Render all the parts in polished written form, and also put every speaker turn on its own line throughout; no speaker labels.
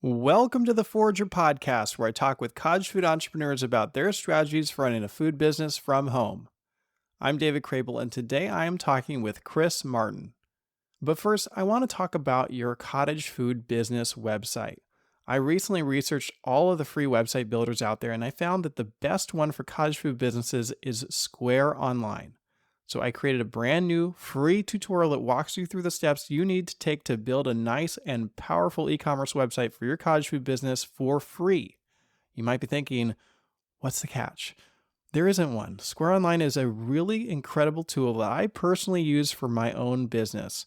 Welcome to the Forager Podcast, where I talk with cottage food entrepreneurs about their strategies for running a food business from home. I'm David Crable, and today I am talking with Chris Martin. But first, I want to talk about your cottage food business website. I recently researched all of the free website builders out there, and I found that the best one for cottage food businesses is Square Online. So I created a brand new free tutorial that walks you through the steps you need to take to build a nice and powerful e-commerce website for your cottage food business for free. You might be thinking, what's the catch? There isn't one. Square Online is a really incredible tool that I personally use for my own business.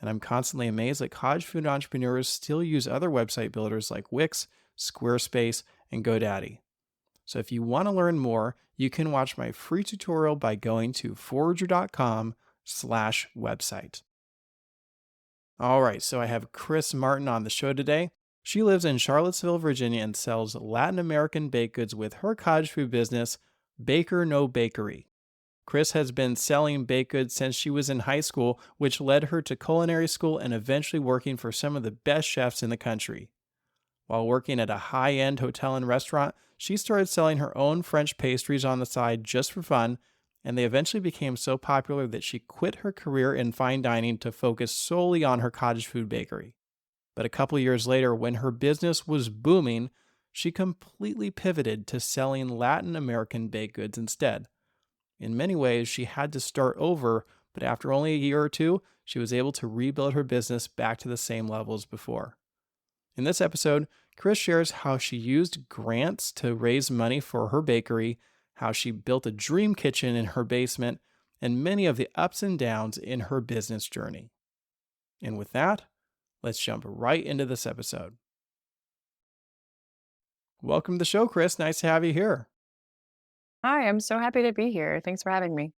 And I'm constantly amazed that cottage food entrepreneurs still use other website builders like Wix, Squarespace, and GoDaddy. So if you want to learn more, you can watch my free tutorial by going to forager.com/website. All right, so I have Chris Martin on the show today. She lives in Charlottesville, Virginia, and sells Latin American baked goods with her cottage food business, Bakernobakery. Chris has been selling baked goods since she was in high school, which led her to culinary school and eventually working for some of the best chefs in the country. While working at a high-end hotel and restaurant, she started selling her own French pastries on the side just for fun, and they eventually became so popular that she quit her career in fine dining to focus solely on her cottage food bakery. But a couple years later, when her business was booming, she completely pivoted to selling Latin American baked goods instead. In many ways, she had to start over, but after only a year or two, she was able to rebuild her business back to the same level as before. In this episode, Chris shares how she used grants to raise money for her bakery, how she built a dream kitchen in her basement, and many of the ups and downs in her business journey. And with that, let's jump right into this episode. Welcome to the show, Chris. Nice to have you here.
Hi, I'm so happy to be here. Thanks for having me.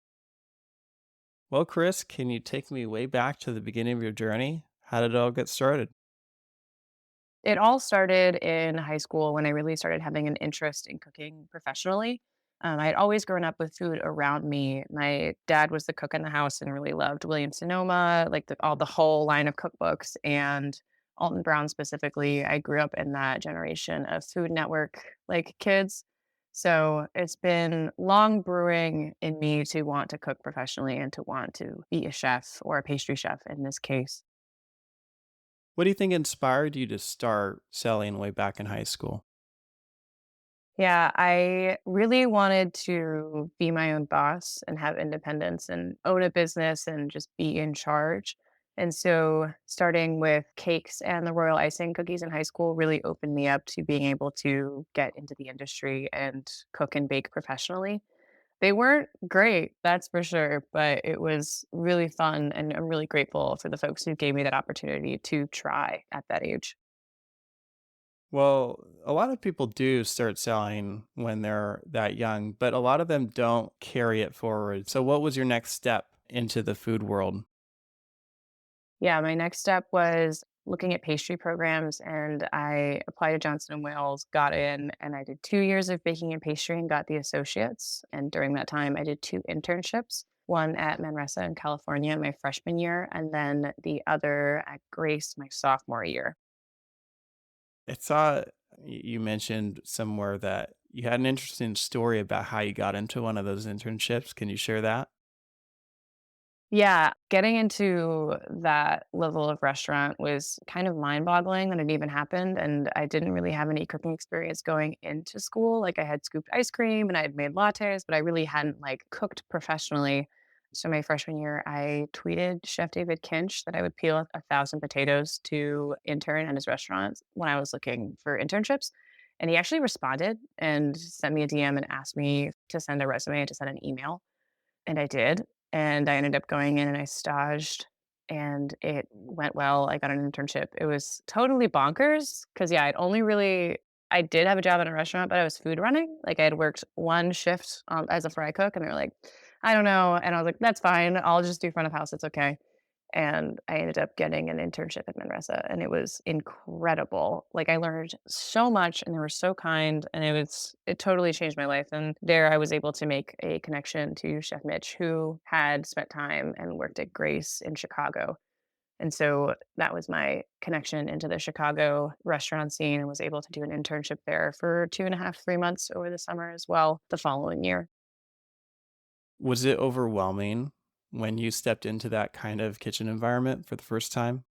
Well, Chris, can you take me way back to the beginning of your journey? How did it all get started?
It all started in high school when I really started having an interest in cooking professionally. I had always grown up with food around me. My dad was the cook in the house and really loved Williams Sonoma, like the whole line of cookbooks, and Alton Brown specifically. I grew up in that generation of Food Network like kids. So it's been long brewing in me to want to cook professionally and to want to be a chef or a pastry chef in this case.
What do you think inspired you to start selling way back in high school?
Yeah, I really wanted to be my own boss and have independence and own a business and just be in charge. And so, starting with cakes and the royal icing cookies in high school really opened me up to being able to get into the industry and cook and bake professionally. They weren't great, that's for sure, but it was really fun. And I'm really grateful for the folks who gave me that opportunity to try at that age.
Well, a lot of people do start selling when they're that young, but a lot of them don't carry it forward. So, what was your next step into the food world?
Yeah, my next step was looking at pastry programs and I applied to Johnson and Wales, got in, and I did 2 years of baking and pastry and got the associates. And during that time, I did 2 internships, one at Manresa in California my freshman year, and then the other at Grace my sophomore year.
I saw you mentioned somewhere that you had an interesting story about how you got into one of those internships. Can you share that?
Yeah, getting into that level of restaurant was kind of mind-boggling that it even happened, and I didn't really have any cooking experience going into school. Like, I had scooped ice cream and I had made lattes, but I really hadn't, like, cooked professionally. So my freshman year, I tweeted Chef David Kinch that I would peel 1,000 potatoes to intern at his restaurant when I was looking for internships, and he actually responded and sent me a DM and asked me to send a resume and to send an email. And I did, and I ended up going in and I staged, and it went well. I got an internship. It was totally bonkers because, yeah, I did have a job at a restaurant, but I was food running. Like, I had worked 1 shift, as a fry cook, and they were like, "I don't know," and I was like, "That's fine. I'll just do front of house. It's okay." And I ended up getting an internship at Manresa, and it was incredible. Like, I learned so much, and they were so kind, and it totally changed my life. And there, I was able to make a connection to Chef Mitch, who had spent time and worked at Grace in Chicago. And so that was my connection into the Chicago restaurant scene and was able to do an internship there for 2.5, 3 months over the summer as well the following year.
Was it overwhelming when you stepped into that kind of kitchen environment for the first time?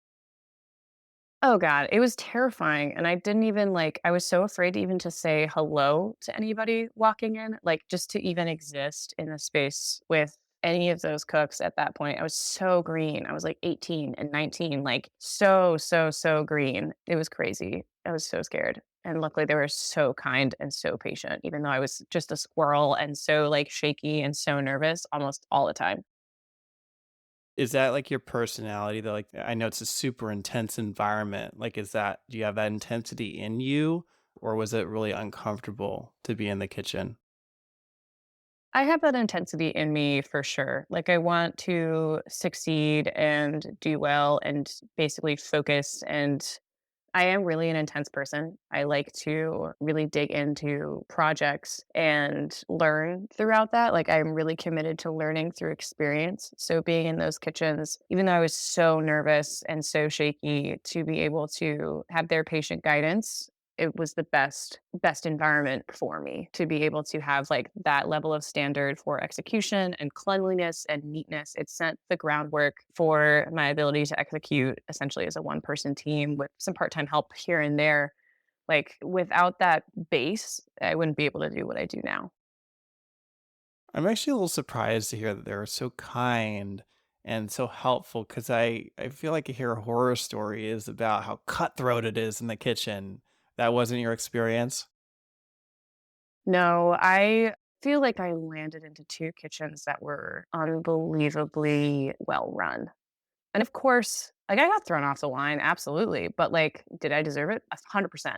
Oh god, it was terrifying, and I didn't even, like I was so afraid to even to say hello to anybody walking in, like, just to even exist in a space with any of those cooks at that point. I was so green. I was, like, 18 and 19, like, so, so, so green. It was crazy. I was so scared, and luckily, they were so kind and so patient, even though I was just a squirrel and so, like, shaky and so nervous almost all the time.
Is that like your personality though? Like I know it's a super intense environment. Like is that do you have that intensity in you or was it really uncomfortable to be in the kitchen?
I have that intensity in me for sure. Like, I want to succeed and do well and basically focus. And I am really an intense person. I like to really dig into projects and learn throughout that. Like, I'm really committed to learning through experience. So, being in those kitchens, even though I was so nervous and so shaky, to be able to have their patient guidance, it was the best environment for me to be able to have like that level of standard for execution and cleanliness and neatness. It set the groundwork for my ability to execute essentially as a one person team with some part-time help here and there. Like without that base, I wouldn't be able to do what I do now.
I'm actually a little surprised to hear that they're so kind and so helpful because I feel like I hear horror stories about how cutthroat it is in the kitchen. That wasn't your experience?
No, I feel like I landed into two kitchens that were unbelievably well run. And of course, like I got thrown off the line, absolutely. But like, did I deserve it? 100%.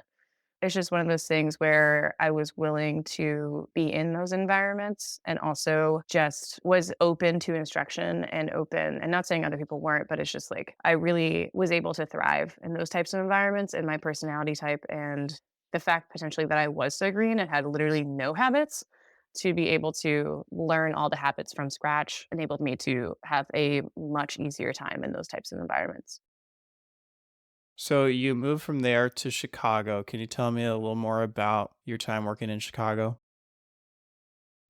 It's just one of those things where I was willing to be in those environments and also just was open to instruction and open and not saying other people weren't, but it's just like I really was able to thrive in those types of environments and my personality type and the fact potentially that I was so green and had literally no habits to be able to learn all the habits from scratch enabled me to have a much easier time in those types of environments.
So you moved from there to Chicago. Can you tell me a little more about your time working in Chicago?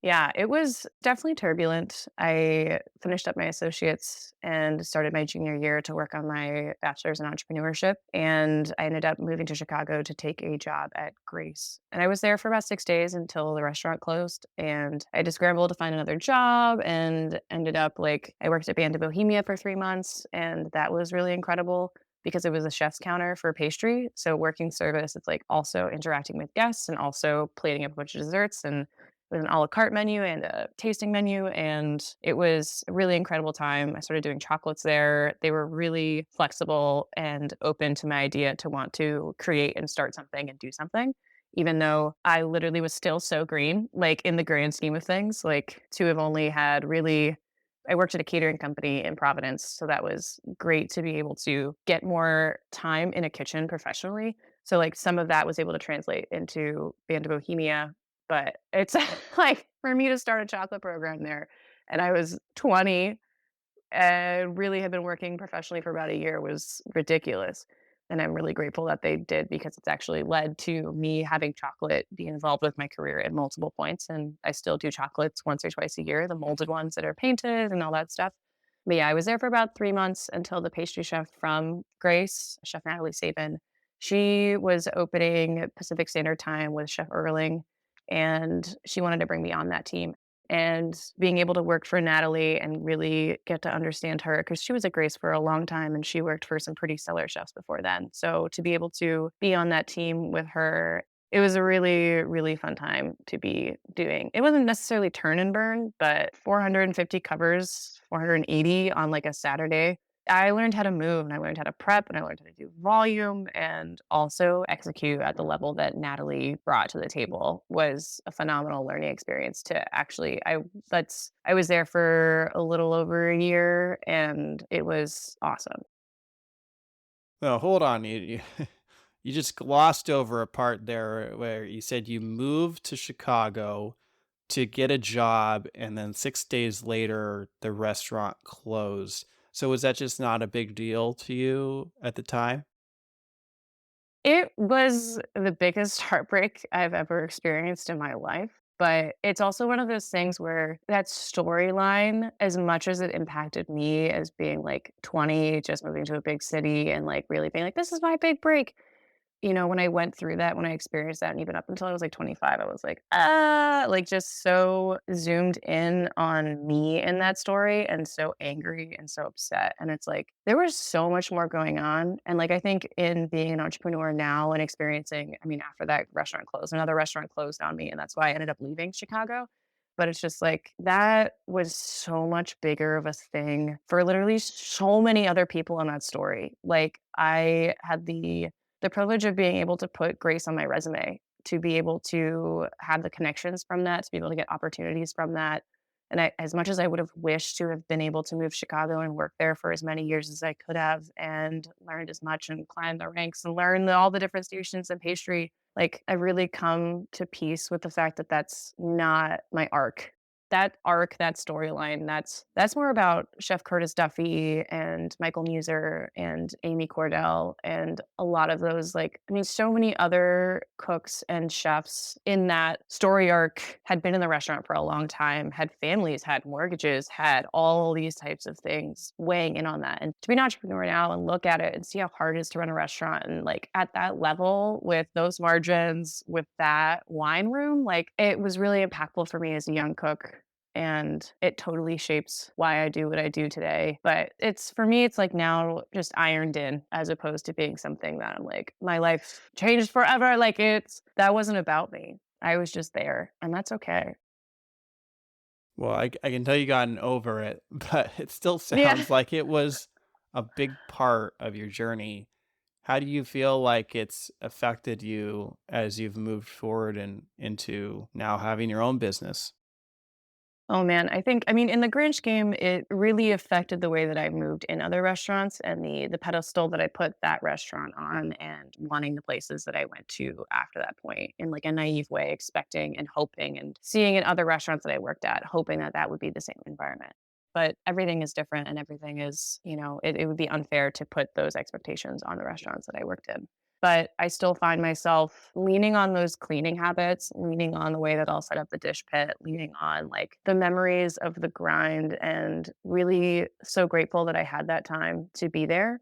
Yeah, it was definitely turbulent. I finished up my associates and started my junior year to work on my bachelor's in entrepreneurship. And I ended up moving to Chicago to take a job at Grace. And I was there for about 6 days until the restaurant closed. And I had to scramble to find another job and ended up like, I worked at Band of Bohemia for 3 months. And that was really incredible because it was a chef's counter for pastry. So working service, it's like also interacting with guests and also plating up a bunch of desserts and with an a la carte menu and a tasting menu, and it was a really incredible time. I started doing chocolates there. They were really flexible and open to my idea to want to create and start something and do something, even though I literally was still so green, like, in the grand scheme of things, like, to have only had really I worked at a catering company in Providence, so that was great to be able to get more time in a kitchen professionally. So, like, some of that was able to translate into Band of Bohemia, but it's like for me to start a chocolate program there, and I was 20 and really had been working professionally for about a year was ridiculous. And I'm really grateful that they did because it's actually led to me having chocolate be involved with my career at multiple points. And I still do chocolates once or twice a year, the molded ones that are painted and all that stuff. But yeah, I was there for about 3 months until the pastry chef from Grace, Chef Natalie Sabin, she was opening Pacific Standard Time with Chef Erling, and she wanted to bring me on that team. And being able to work for Natalie and really get to understand her because she was at Grace for a long time and she worked for some pretty stellar chefs before then. So to be able to be on that team with her, it was a really, really fun time to be doing. It wasn't necessarily turn and burn, but 450 covers, 480 on like a Saturday. I learned how to move and I learned how to prep and I learned how to do volume and also execute at the level that Natalie brought to the table was a phenomenal learning experience to actually I was there for a little over a year and it was awesome.
No, hold on. You just glossed over a part there where you said you moved to Chicago to get a job and then 6 days later the restaurant closed. So was that just not a big deal to you at the time?
It was the biggest heartbreak I've ever experienced in my life, but it's also one of those things where that storyline, as much as it impacted me as being, like, 20, just moving to a big city and, like, really being like, "This is my big break," when I went through that, when I experienced that, and even up until I was, like, 25, I was like, "Ah," like, just so zoomed in on me in that story and so angry and so upset, and it's like, there was so much more going on, and, like, I think in being an entrepreneur now and experiencing after that restaurant closed, another restaurant closed on me, and that's why I ended up leaving Chicago, but it's just like, that was so much bigger of a thing for literally so many other people in that story. Like, I had the privilege of being able to put grace on my resume, to be able to have the connections from that, to be able to get opportunities from that. And as much as I would have wished to have been able to move to Chicago and work there for as many years as I could have and learned as much and climbed the ranks and learned all the different stations and pastry, like I really come to peace with the fact that that's not my arc. That arc, that storyline, that's more about Chef Curtis Duffy and Michael Muser and Amy Cordell and a lot of those, like, so many other cooks and chefs in that story arc had been in the restaurant for a long time, had families, had mortgages, had all these types of things weighing in on that. And to be an entrepreneur now and look at it and see how hard it is to run a restaurant and like at that level with those margins, with that wine room, like it was really impactful for me as a young cook and it totally shapes why I do what I do today. But it's for me, it's like now just ironed in as opposed to being something that I'm like, my life changed forever. Like that wasn't about me. I was just there, and that's okay.
Well, I can tell you gotten over it, but it still
Yeah.
sounds like it was a big part of your journey. How do you feel like it's affected you as you've moved forward and into now having your own business?
Oh man, in the grand scheme, it really affected the way that I moved in other restaurants and the pedestal that I put that restaurant on and wanting the places that I went to after that point in like a naive way, expecting and hoping and seeing in other restaurants that I worked at, hoping that that would be the same environment. But everything is different and everything is, it would be unfair to put those expectations on the restaurants that I worked in. But I still find myself leaning on those cleaning habits, leaning on the way that I'll set up the dish pit, leaning on like the memories of the grind, and really so grateful that I had that time to be there.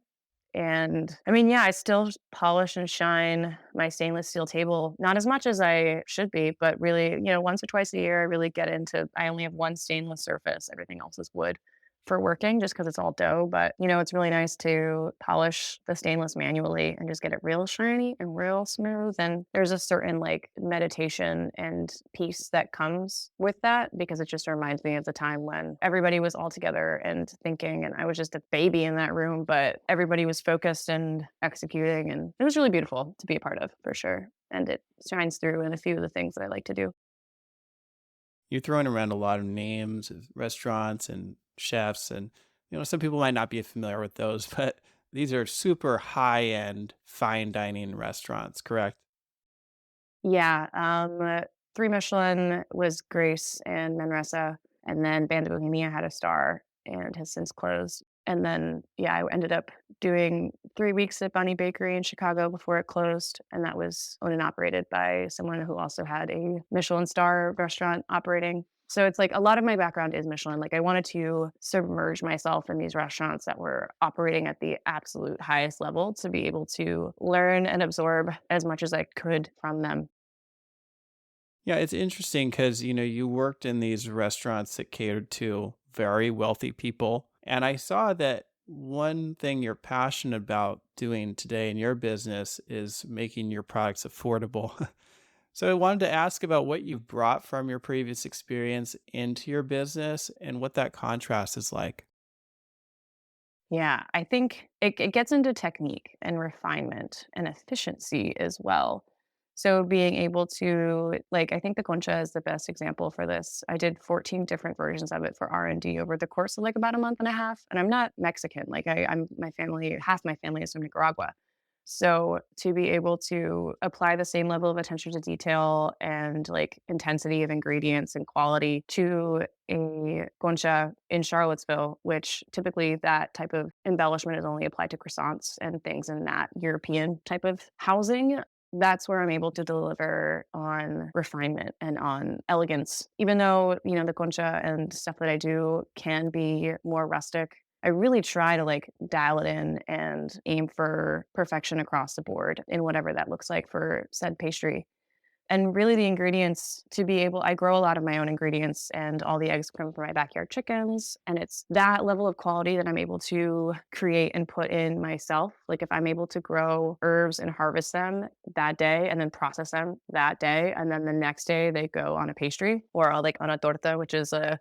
And yeah, I still polish and shine my stainless steel table, not as much as I should be, but really, once or twice a year, I really get into, I only have one stainless surface. Everything else is wood for working just because it's all dough. But, it's really nice to polish the stainless manually and just get it real shiny and real smooth. And there's a certain like meditation and peace that comes with that because it just reminds me of the time when everybody was all together and thinking, and I was just a baby in that room, but everybody was focused and executing. And it was really beautiful to be a part of for sure. And it shines through in a few of the things that I like to do.
You're throwing around a lot of names of restaurants and chefs, and some people might not be familiar with those, but these are super high-end fine dining restaurants, correct?
Yeah, 3 Michelin was Grace and Manresa, and then Band of Bohemia had a star and has since closed. And then, yeah, I ended up doing 3 weeks at Bunny Bakery in Chicago before it closed, and that was owned and operated by someone who also had a Michelin star restaurant operating. So it's like a lot of my background is Michelin. Like I wanted to submerge myself in these restaurants that were operating at the absolute highest level to be able to learn and absorb as much as I could from them.
Yeah, it's interesting because, you worked in these restaurants that catered to very wealthy people. And I saw that one thing you're passionate about doing today in your business is making your products affordable. So I wanted to ask about what you've brought from your previous experience into your business and what that contrast is like.
Yeah, I think it gets into technique and refinement and efficiency as well. So being able to like I think the concha is the best example for this. I did 14 different versions of it for R&D over the course of like about a month and a half. And I'm not Mexican. Like I'm my family, half my family is from Nicaragua. So to be able to apply the same level of attention to detail and like intensity of ingredients and quality to a concha in Charlottesville, which typically that type of embellishment is only applied to croissants and things in that European type of housing. That's where I'm able to deliver on refinement and on elegance. Even though, the concha and stuff that I do can be more rustic, I really try to like dial it in and aim for perfection across the board in whatever that looks like for said pastry. And really the ingredients to be able I grow a lot of my own ingredients and all the eggs come from my backyard chickens, and it's that level of quality that I'm able to create and put in myself. Like, if I'm able to grow herbs and harvest them that day and then process them that day, and then the next day they go on a pastry or, like, on a torta, which is a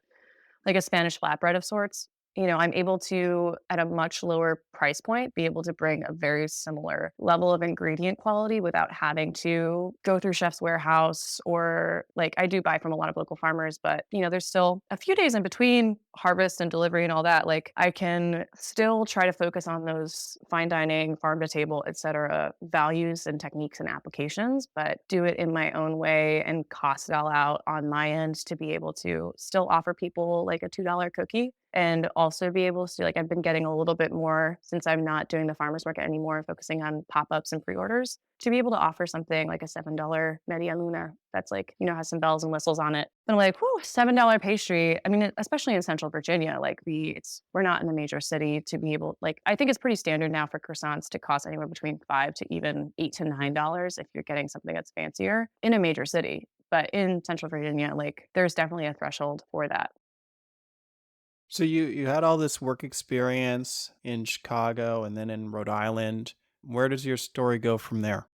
Spanish flatbread of sorts. I'm able to, at a much lower price point, be able to bring a very similar level of ingredient quality without having to go through Chef's Warehouse or like I do buy from a lot of local farmers, but there's still a few days in between harvest and delivery and all that. Like I can still try to focus on those fine dining, farm to table, et cetera, values and techniques and applications, but do it in my own way and cost it all out on my end to be able to still offer people like a $2 cookie and also be able to like I've been getting a little bit more since I'm not doing the farmers market anymore, focusing on pop-ups and pre-orders to be able to offer something like a $7 media luna that's like, has some bells and whistles on it. And I'm like, whoo, $7 pastry. I mean, especially in Central Virginia, like we're not in a major city to be able like I think it's pretty standard now for croissants to cost anywhere between 5 to even $8 to $9 if you're getting something that's fancier in a major city. But in Central Virginia, like there's definitely a threshold for that.
So you had all this work experience in Chicago and then in Rhode Island. Where does your story go from there?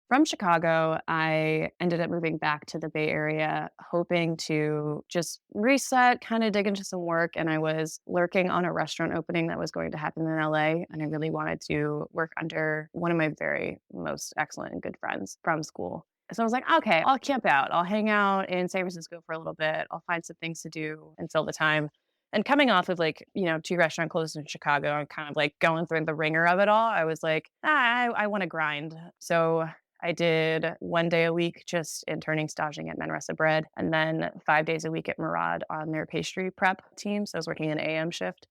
From Chicago, I ended up moving back to the Bay Area, hoping to just reset, kind of dig into some work. And I was lurking on a restaurant opening that was going to happen in LA. And I really wanted to work under one of my very most excellent and good friends from school. So I was like, okay, I'll camp out. I'll hang out in San Francisco for a little bit. I'll find some things to do and fill the time. And coming off of like, two restaurant closed in Chicago and kind of like going through the ringer of it all, I was like, I want to grind. So I did 1 day a week just interning, staging at Manresa Bread, and then 5 days a week at Murad on their pastry prep team. So I was working an AM shift.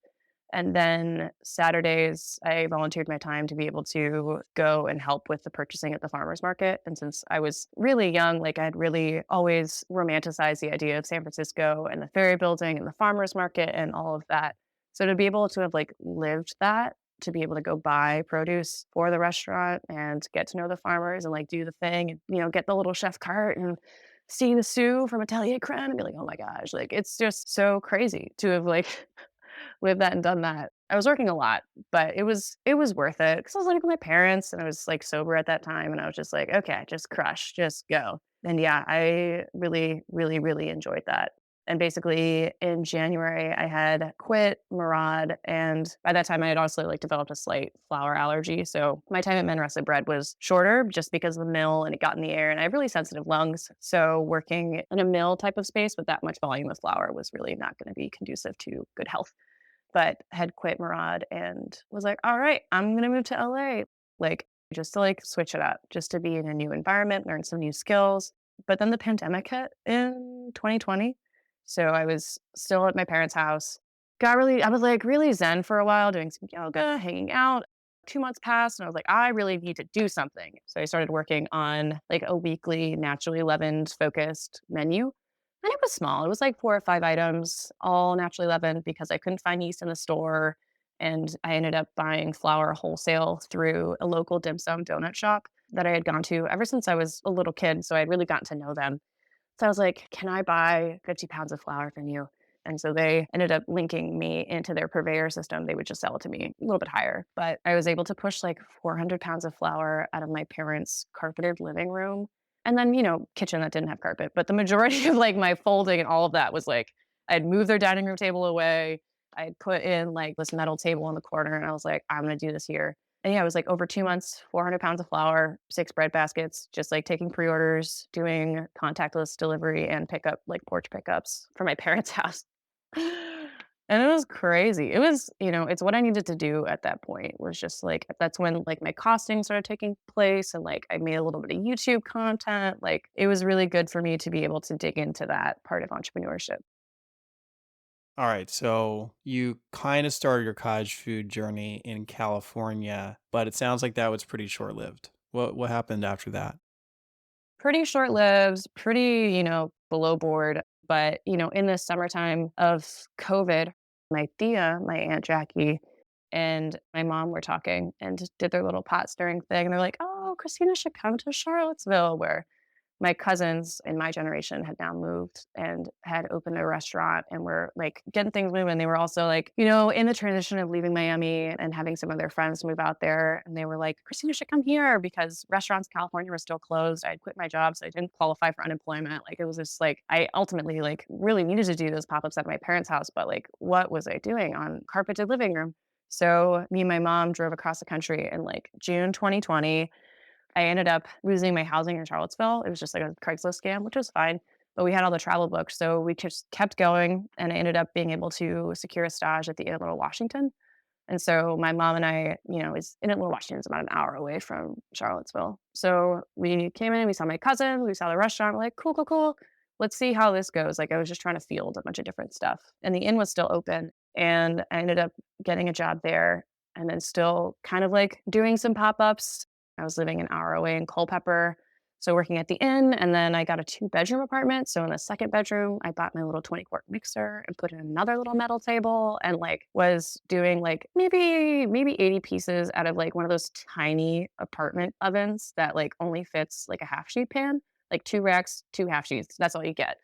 And then Saturdays, I volunteered my time to be able to go and help with the purchasing at the farmer's market. And since I was really young, like I'd really always romanticized the idea of San Francisco and the ferry building and the farmer's market and all of that. So to be able to have like lived that, to be able to go buy produce for the restaurant and get to know the farmers and like do the thing and, get the little chef cart and see the Sue from Atelier Cren and be like, oh my gosh, like it's just so crazy to have like lived that and done that. I was working a lot, but it was worth it because I was living with my parents and I was like sober at that time and I was just like, okay, just crush, just go. And yeah, I really, really, really enjoyed that. And basically in January, I had quit Murad, and by that time I had also like developed a slight flour allergy. So my time at Manresa Bread was shorter just because of the mill and it got in the air and I have really sensitive lungs. So working in a mill type of space with that much volume of flour was really not going to be conducive to good health, but had quit Murad and was like, all right, I'm going to move to LA. Like, just to like switch it up, just to be in a new environment, learn some new skills. But then the pandemic hit in 2020. So I was still at my parents' house. I was like really zen for a while, doing some yoga, hanging out. 2 months passed and I was like, I really need to do something. So I started working on like a weekly naturally leavened focused menu, and it was small. It was like 4 or 5 items, all naturally leavened because I couldn't find yeast in the store. And I ended up buying flour wholesale through a local dim sum donut shop that I had gone to ever since I was a little kid. So I'd really gotten to know them. So I was like, can I buy 50 pounds of flour from you? And so they ended up linking me into their purveyor system. They would just sell it to me a little bit higher. But I was able to push like 400 pounds of flour out of my parents' carpeted living room. And then, kitchen that didn't have carpet. But the majority of like my folding and all of that was like, I'd moved their dining room table away. I'd put in like this metal table in the corner and I was like, I'm going to do this here. And yeah, it was like over 2 months, 400 pounds of flour, 6 bread baskets, just like taking pre orders, doing contactless delivery and pickup, like porch pickups for my parents' house. And it was crazy. It was, it's what I needed to do at that point was just like that's when like my costing started taking place and like I made a little bit of YouTube content. Like it was really good for me to be able to dig into that part of entrepreneurship.
All right, so you kind of started your cottage food journey in California, but it sounds like that was pretty short-lived. What happened after that?
Pretty short-lived, pretty, below board, but, in the summertime of COVID, my tia, my Aunt Jackie, and my mom were talking and did their little pot stirring thing, and they're like, "Oh, Christina should come to Charlottesville," where my cousins in my generation had now moved and had opened a restaurant and were like getting things moving. They were also like, in the transition of leaving Miami and having some of their friends move out there. And they were like, Christina should come here because restaurants in California were still closed. I'd quit my job, so I didn't qualify for unemployment. Like it was just like I ultimately like really needed to do those pop-ups at my parents' house, but like what was I doing on carpeted living room? So me and my mom drove across the country in like June 2020. I ended up losing my housing in Charlottesville. It was just like a Craigslist scam, which was fine, but we had all the travel booked, so we just kept going, and I ended up being able to secure a stage at the Inn at Little Washington, and so my mom and I, is Inn at Little Washington is about an hour away from Charlottesville. So we came in, we saw my cousin, we saw the restaurant, we're like, "Cool, cool, cool. Let's see how this goes." Like, I was just trying to field a bunch of different stuff, and the Inn was still open, and I ended up getting a job there and then still kind of, like, doing some pop-ups. I was living an hour away in Culpeper, so working at the inn, and then I got a two-bedroom apartment, so in the second bedroom, I bought my little 20-quart mixer and put in another little metal table and, like, was doing, like, maybe 80 pieces out of, like, one of those tiny apartment ovens that, like, only fits, like, a half-sheet pan, like, 2 racks, 2 half sheets, that's all you get.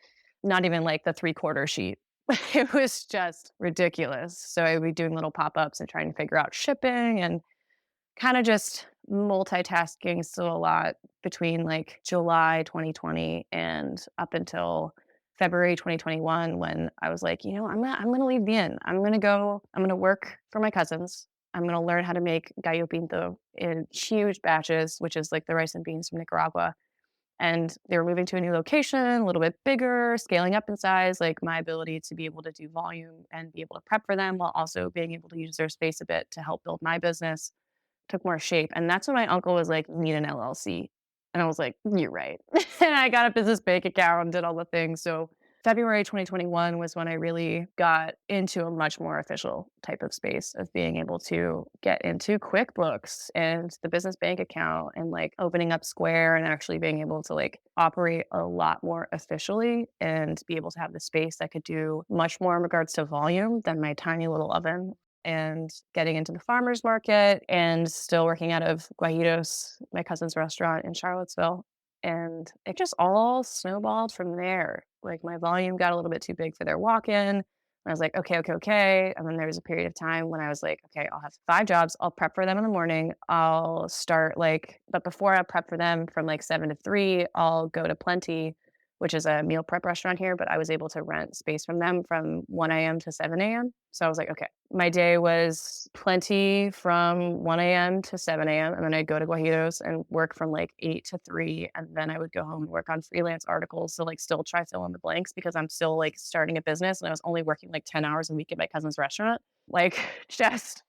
Not even, like, the three-quarter sheet. It was just ridiculous, so I'd be doing little pop-ups and trying to figure out shipping and kinda just multitasking still a lot between, like, July 2020 and up until February 2021 when I was like, I'm gonna leave the inn. I'm gonna work for my cousins. I'm gonna learn how to make gallo pinto in huge batches, which is like the rice and beans from Nicaragua, and they were moving to a new location, a little bit bigger, scaling up in size, like, my ability to be able to do volume and be able to prep for them while also being able to use their space a bit to help build my business took more shape, and that's when my uncle was like, "You need an LLC." And I was like, "You're right." And I got a business bank account and did all the things, so February 2021 was when I really got into a much more official type of space of being able to get into QuickBooks and the business bank account and, like, opening up Square and actually being able to, like, operate a lot more officially and be able to have the space that could do much more in regards to volume than my tiny little oven and getting into the farmer's market and still working out of Guajitos, my cousin's restaurant in Charlottesville. And it just all snowballed from there. Like my volume got a little bit too big for their walk in. I was like, okay, okay, okay. And then there was a period of time when I was like, okay, I'll have 5 jobs. I'll prep for them in the morning. I'll start like, but before I prep for them from like 7 to 3, I'll go to Plenty, which is a meal prep restaurant here. But I was able to rent space from them from 1 a.m. to 7 a.m. So I was like, okay, my day was Plenty from 1 a.m. to 7 a.m., and then I'd go to Guajitos and work from, like, 8 to 3, and then I would go home and work on freelance articles to, like, still try fill in the blanks because I'm still, like, starting a business, and I was only working, like, 10 hours a week at my cousin's restaurant. Like, just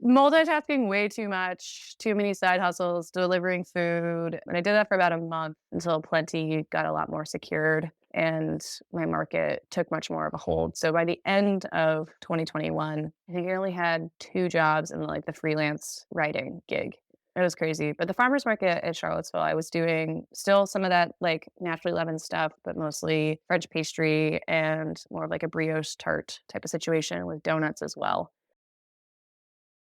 multitasking way too much, too many side hustles, delivering food, and I did that for about a month until Plenty got a lot more secured and my market took much more of a hold. So by the end of 2021, I think I only had 2 jobs in, like, the freelance writing gig. It was crazy, but the farmer's market at Charlottesville, I was doing still some of that, like, naturally leavened stuff, but mostly French pastry and more of like a brioche tart type of situation with donuts as well.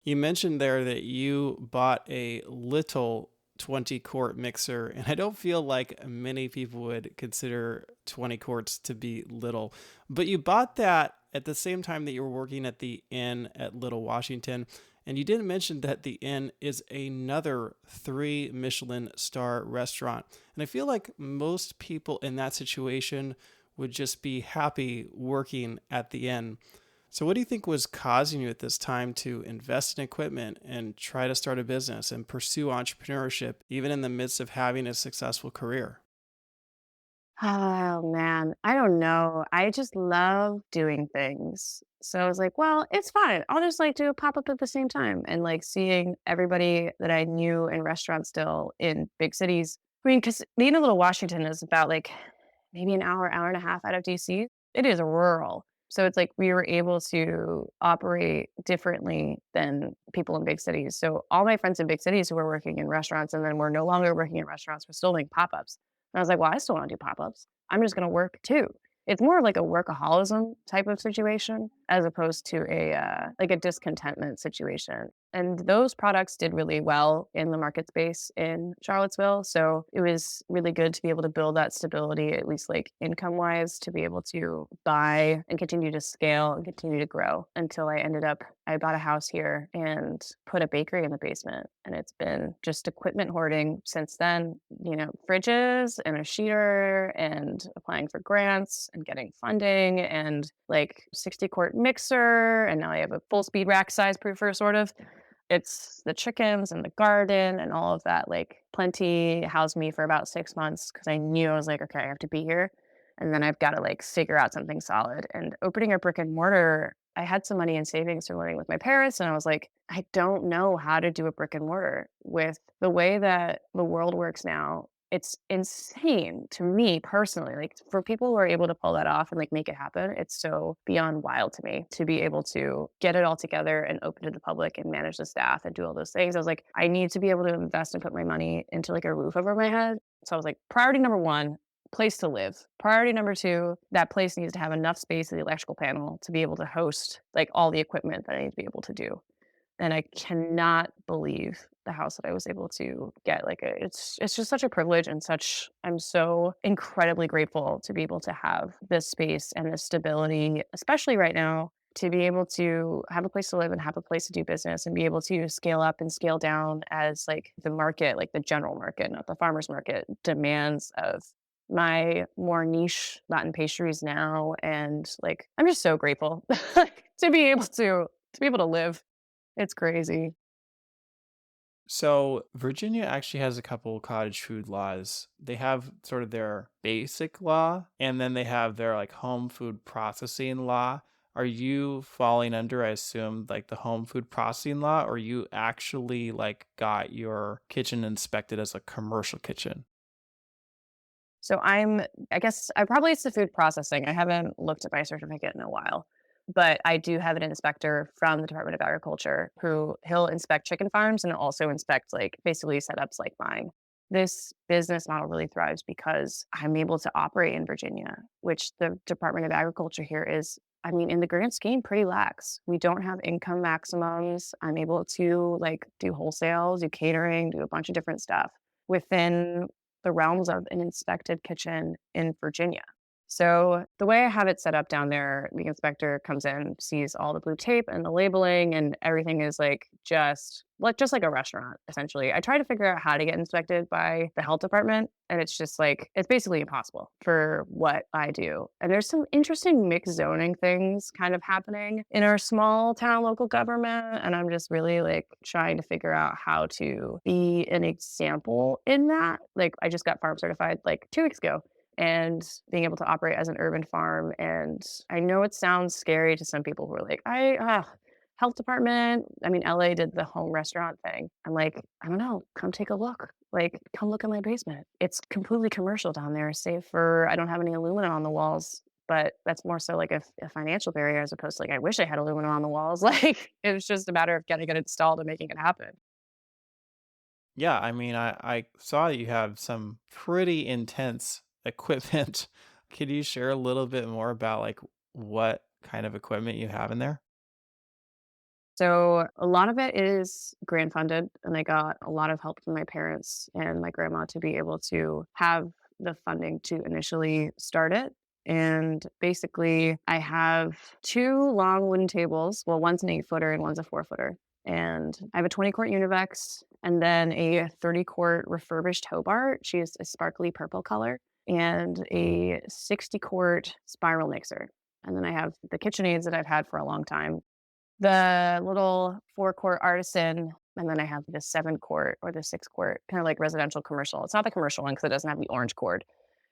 You mentioned there that you bought a little 20-quart mixer, and I don't feel like many people would consider 20 quarts to be little. But you bought that at the same time that you were working at the inn at Little Washington. And you didn't mention that the inn is another 3 Michelin star restaurant. And I feel like most people in that situation would just be happy working at the inn. So, what do you think was causing you at this time to invest in equipment and try to start a business and pursue entrepreneurship, even in the midst of having a successful career?
Oh, man. I don't know. I just love doing things. So I was like, well, it's fine. I'll just like do a pop up at the same time. And like seeing everybody that I knew in restaurants still in big cities. I mean, because being in Little Washington is about like maybe an hour, hour and a half out of DC. It is rural. So it's like we were able to operate differently than people in big cities. So all my friends in big cities who were working in restaurants and then were no longer working in restaurants were still doing pop ups. And I was like, well, I still want to do pop-ups. I'm just going to work too. It's more of like a workaholism type of situation as opposed to a like a discontentment situation. And those products did really well in the market space in Charlottesville. So it was really good to be able to build that stability, at least like income wise, to be able to buy and continue to scale and continue to grow until I bought a house here and put a bakery in the basement. And it's been just equipment hoarding since then, fridges and a sheeter and applying for grants and getting funding and like 60 quart mixer. And now I have a full speed rack size proofer, sort of. It's the chickens and the garden and all of that, like, plenty housed me for about 6 months because I knew I was like, "Okay, I have to be here, and then I've gotta, like, figure out something solid." And opening a brick and mortar, I had some money in savings from living with my parents, and I was like, "I don't know how to do a brick and mortar with the way that the world works now." It's insane to me personally, like, for people who are able to pull that off and, like, make it happen, it's so beyond wild to me to be able to get it all together and open to the public and manage the staff and do all those things. I was like, I need to be able to invest and put my money into, like, a roof over my head. So I was like, priority number 1, place to live. Priority number 2, that place needs to have enough space in the electrical panel to be able to host, like, all the equipment that I need to be able to do. And I cannot believe the house that I was able to get. Like, it's just such a privilege and such I'm so incredibly grateful to be able to have this space and this stability, especially right now, to be able to have a place to live and have a place to do business and be able to scale up and scale down as, like, the market, like, the general market, not the farmer's market, demands of my more niche Latin pastries now. And, like, I'm just so grateful, like, to be able to live. It's crazy.
So, Virginia actually has a couple cottage food laws. They have sort of their basic law, and then they have their like home food processing law. Are you falling under, I assume, like the home food processing law, or you actually like got your kitchen inspected as a commercial kitchen?
So I guess I probably it's the food processing. I haven't looked at my certificate in a while, but I do have an inspector from the Department of Agriculture who he'll inspect chicken farms and also inspect like basically setups like mine. This business model really thrives because I'm able to operate in Virginia, which the Department of Agriculture here is, I mean, in the grand scheme, pretty lax. We don't have income maximums. I'm able to like do wholesale, do catering, do a bunch of different stuff within the realms of an inspected kitchen in Virginia. So the way I have it set up down there, the inspector comes in, sees all the blue tape and the labeling, and everything is just like a restaurant, essentially. I try to figure out how to get inspected by the health department, and it's just like it's basically impossible for what I do. And there's some interesting mixed zoning things kind of happening in our small town local government, and I'm just really like trying to figure out how to be an example in that. Like I just got farm certified like 2 weeks ago and being able to operate as an urban farm. And I know it sounds scary to some people who are like, health department. I mean, LA did the home restaurant thing. I'm like, I don't know, come take a look. Like, come look in my basement. It's completely commercial down there, save for I don't have any aluminum on the walls. But that's more so like a financial barrier as opposed to like, I wish I had aluminum on the walls. Like, it was just a matter of getting it installed and making it happen.
Yeah, I mean, I saw that you have some pretty intense equipment. Could you share a little bit more about like what kind of equipment you have in there?
So a lot of it is grant funded, and I got a lot of help from my parents and my grandma to be able to have the funding to initially start it. And basically, I have 2 long wooden tables. Well, one's an 8 footer and one's a 4 footer. And I have a 20 quart Univex and then a 30 quart refurbished Hobart. She's a sparkly purple color and a 60 quart spiral mixer. And then I have the KitchenAids that I've had for a long time, the little 4 quart artisan, and then I have the 7 quart or the 6 quart, kinda like residential commercial. It's not the commercial one because it doesn't have the orange cord.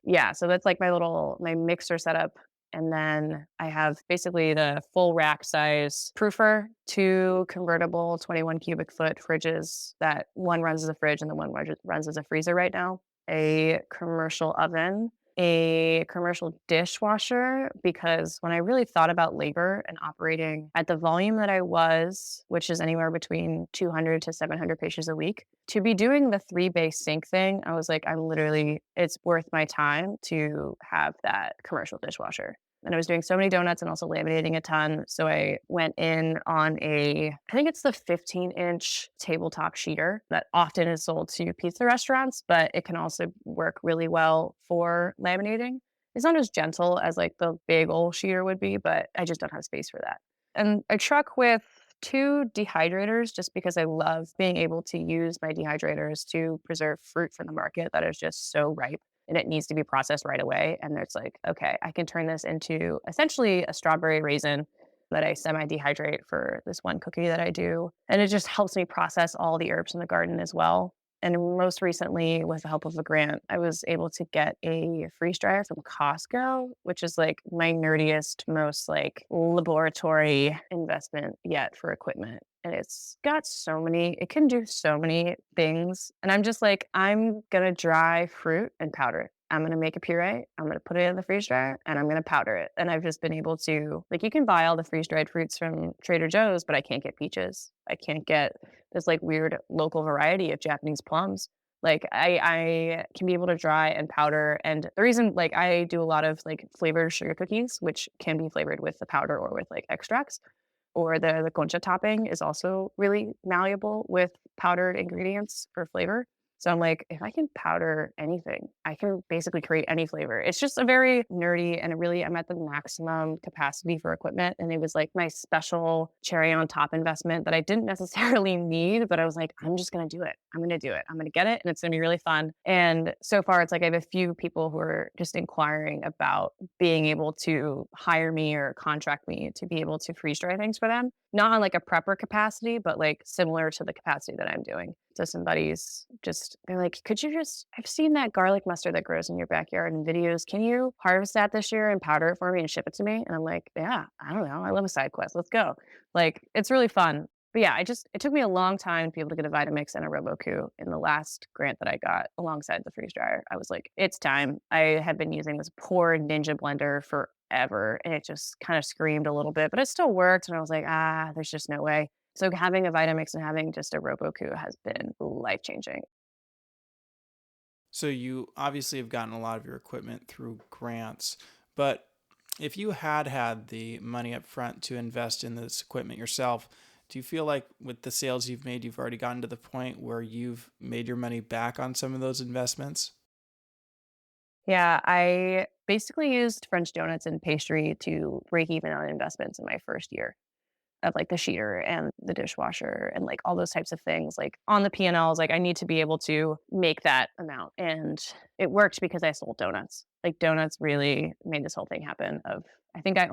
Yeah, so that's like my mixer setup, and then I have basically the full rack size proofer, 2 convertible 21 cubic foot fridges that one runs as a fridge and the one runs as a freezer right now, a commercial oven, a commercial dishwasher, because when I really thought about labor and operating at the volume that I was, which is anywhere between 200 to 700 pages a week, to be doing the 3 bay sink thing, I was like, it's worth my time to have that commercial dishwasher. And I was doing so many donuts and also laminating a ton. So I went in on I think it's the 15-inch tabletop sheeter that often is sold to pizza restaurants, but it can also work really well for laminating. It's not as gentle as like the big old sheeter would be, but I just don't have space for that. And a truck with 2 dehydrators just because I love being able to use my dehydrators to preserve fruit from the market that is just so ripe and it needs to be processed right away. And it's like, okay, I can turn this into essentially a strawberry raisin that I semi dehydrate for this one cookie that I do. And it just helps me process all the herbs in the garden as well. And most recently, with the help of a grant, I was able to get a freeze dryer from Costco, which is like my nerdiest, most like laboratory investment yet for equipment. And it can do so many things. And I'm just like, I'm going to dry fruit and powder it. I'm going to make a puree. I'm going to put it in the freeze dryer and I'm going to powder it. And I've just been able to, like, you can buy all the freeze dried fruits from Trader Joe's, but I can't get peaches. I can't get this like weird local variety of Japanese plums. Like I can be able to dry and powder. And the reason like I do a lot of like flavored sugar cookies, which can be flavored with the powder or with like extracts, or the concha topping is also really malleable with powdered ingredients for flavor. So I'm like, if I can powder anything, I can basically create any flavor. It's just a very nerdy and really I'm at the maximum capacity for equipment. And it was like my special cherry on top investment that I didn't necessarily need, but I was like, I'm just gonna do it. I'm gonna do it. I'm gonna get it and it's gonna be really fun. And so far it's like I have a few people who are just inquiring about being able to hire me or contract me to be able to freeze dry things for them. Not on like a prepper capacity, but like similar to the capacity that I'm doing. So somebody's just they're like, "Could you just I've seen that garlic mustard that grows in your backyard in videos. Can you harvest that this year and powder it for me and ship it to me?" And I'm like, "Yeah, I don't know. I love a side quest. Let's go." Like, it's really fun. But yeah, it took me a long time to be able to get a Vitamix and a Roboku in the last grant that I got alongside the freeze dryer. I was like, "It's time." I had been using this poor Ninja blender forever, and it just kind of screamed a little bit, but it still worked, and I was like, "Ah, there's just no way." So having a Vitamix and having just a Roboku has been life-changing.
So you obviously have gotten a lot of your equipment through grants, but if you had had the money up front to invest in this equipment yourself, do you feel like with the sales you've made, you've already gotten to the point where you've made your money back on some of those investments?
Yeah, I basically used French donuts and pastry to break even on investments in my first year of like the sheeter and the dishwasher and like all those types of things. Like on the P&Ls, like I need to be able to make that amount. And it worked because I sold donuts. Like donuts really made this whole thing happen of I think I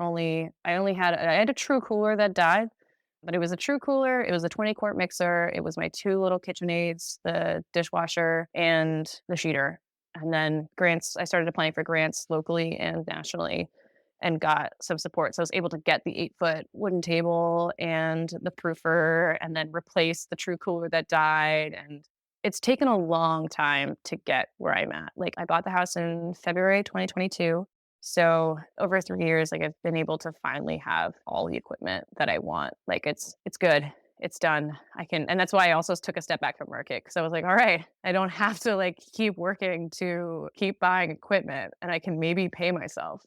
had a true cooler that died, but it was a true cooler, it was a 20-quart mixer, it was my 2 little KitchenAids, the dishwasher, and the sheeter. And then grants I started applying for grants locally and nationally and got some support. So I was able to get the 8-foot wooden table and the proofer and then replace the true cooler that died. And it's taken a long time to get where I'm at. Like I bought the house in February 2022. So over 3 years, like I've been able to finally have all the equipment that I want. Like it's good. It's done. I can, and that's why I also took a step back from market because I was like, all right, I don't have to like keep working to keep buying equipment and I can maybe pay myself.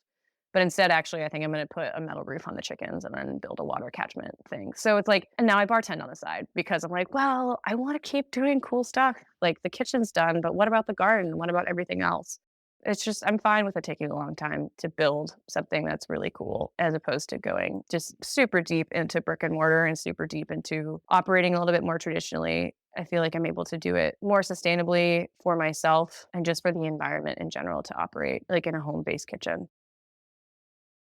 But instead, actually, I think I'm gonna put a metal roof on the chickens and then build a water catchment thing. So it's like and now I bartend on the side because I'm like, "Well, I wanna keep doing cool stuff. Like, the kitchen's done, but what about the garden? What about everything else?" It's just I'm fine with it taking a long time to build something that's really cool as opposed to going just super deep into brick and mortar and super deep into operating a little bit more traditionally. I feel like I'm able to do it more sustainably for myself and just for the environment in general to operate, like, in a home-based kitchen.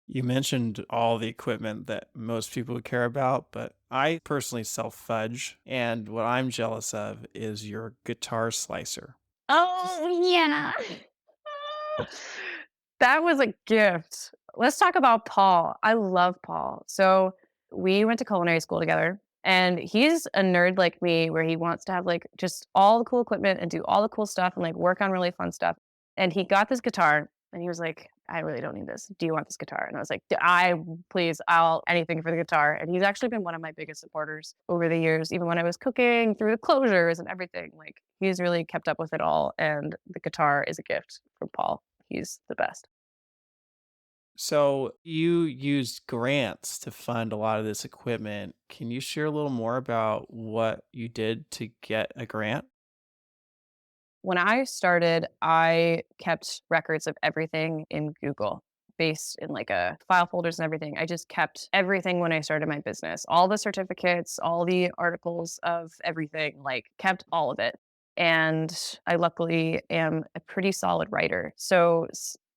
You mentioned all the equipment that most people would care about, but I personally sell fudge, and what I'm jealous of is your guitar slicer.
Oh, yeah. That was a gift. Let's talk about Paul. I love Paul. So we went to culinary school together, and he's a nerd like me where he wants to have like just all the cool equipment and do all the cool stuff and like work on really fun stuff. And he got this guitar and he was like, I really don't need this. Do you want this guitar? And I was like, I please, I'll anything for the guitar. And he's actually been one of my biggest supporters over the years, even when I was cooking through the closures and everything. Like he's really kept up with it all. And the guitar is a gift from Paul. He's the best.
So you used grants to fund a lot of this equipment. Can you share a little more about what you did to get a grant?
When I started, I kept records of everything in Google based in like a file folders and everything. I just kept everything when I started my business. All the certificates, all the articles of everything, like kept all of it. And I luckily am a pretty solid writer. So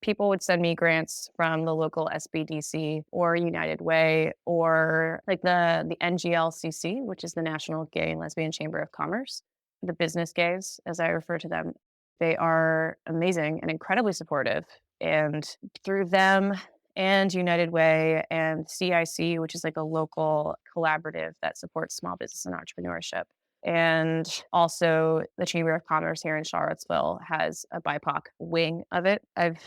people would send me grants from the local SBDC or United Way or like the NGLCC, which is the National Gay and Lesbian Chamber of Commerce, the business gays, as I refer to them. They are amazing and incredibly supportive. And through them and United Way and CIC, which is like a local collaborative that supports small business and entrepreneurship. And also the Chamber of Commerce here in Charlottesville has a BIPOC wing of it. I've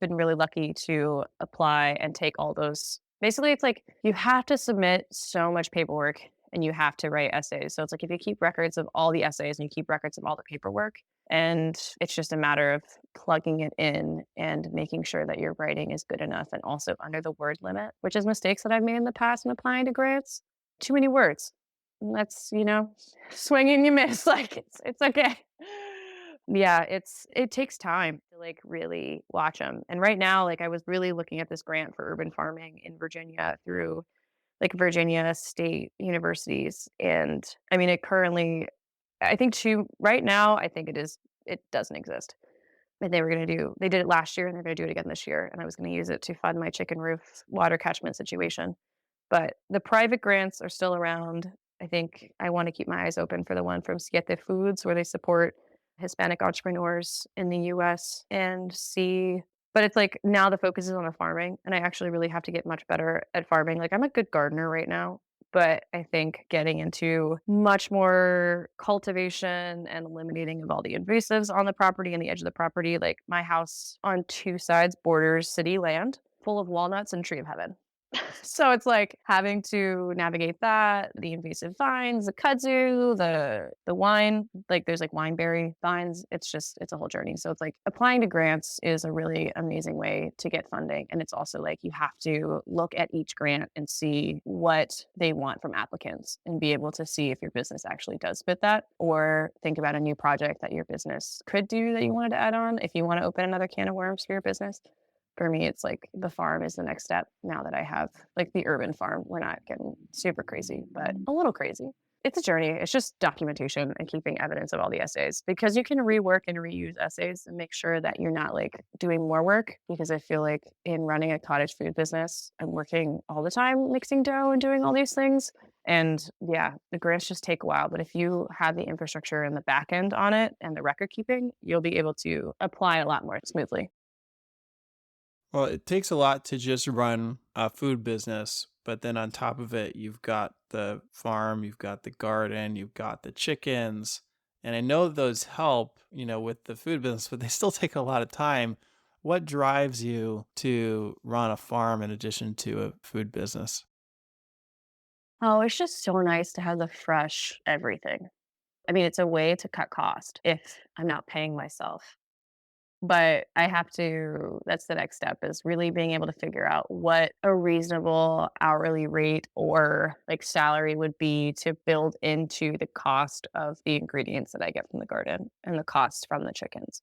been really lucky to apply and take all those. Basically, it's like you have to submit so much paperwork and you have to write essays. So it's like if you keep records of all the essays and you keep records of all the paperwork, and it's just a matter of plugging it in and making sure that your writing is good enough and also under the word limit, which is mistakes that I've made in the past in applying to grants. Too many words. And that's, swing and you miss. Like it's okay. Yeah, it takes time to like really watch them. And right now, like I was really looking at this grant for urban farming in Virginia through like Virginia State universities. And I mean, it currently, I think right now, I think it doesn't exist. And they did it last year and they're going to do it again this year. And I was going to use it to fund my chicken roof water catchment situation. But the private grants are still around. I think I want to keep my eyes open for the one from Siete Foods where they support Hispanic entrepreneurs in the US and see, but it's like now the focus is on the farming and I actually really have to get much better at farming. Like I'm a good gardener right now, but I think getting into much more cultivation and eliminating of all the invasives on the property and the edge of the property. Like my house on two sides borders city land full of walnuts and tree of heaven. So it's like having to navigate that, the invasive vines, the kudzu, the wine, like there's like wineberry vines. It's a whole journey. So it's like applying to grants is a really amazing way to get funding. And it's also like you have to look at each grant and see what they want from applicants and be able to see if your business actually does fit that or think about a new project that your business could do that you wanted to add on if you want to open another can of worms for your business. For me, it's like the farm is the next step now that I have like the urban farm. We're not getting super crazy, but a little crazy. It's a journey. It's just documentation and keeping evidence of all the essays because you can rework and reuse essays and make sure that you're not like doing more work. Because I feel like in running a cottage food business, I'm working all the time mixing dough and doing all these things. And yeah, the grants just take a while. But if you have the infrastructure and the back end on it and the record keeping, you'll be able to apply a lot more smoothly.
Well, it takes a lot to just run a food business, but then on top of it, you've got the farm, you've got the garden, you've got the chickens. And I know those help, with the food business, but they still take a lot of time. What drives you to run a farm in addition to a food business?
Oh, it's just so nice to have the fresh everything. I mean, it's a way to cut cost if I'm not paying myself. But I have to that's the next step is really being able to figure out what a reasonable hourly rate or like salary would be to build into the cost of the ingredients that I get from the garden and the cost from the chickens.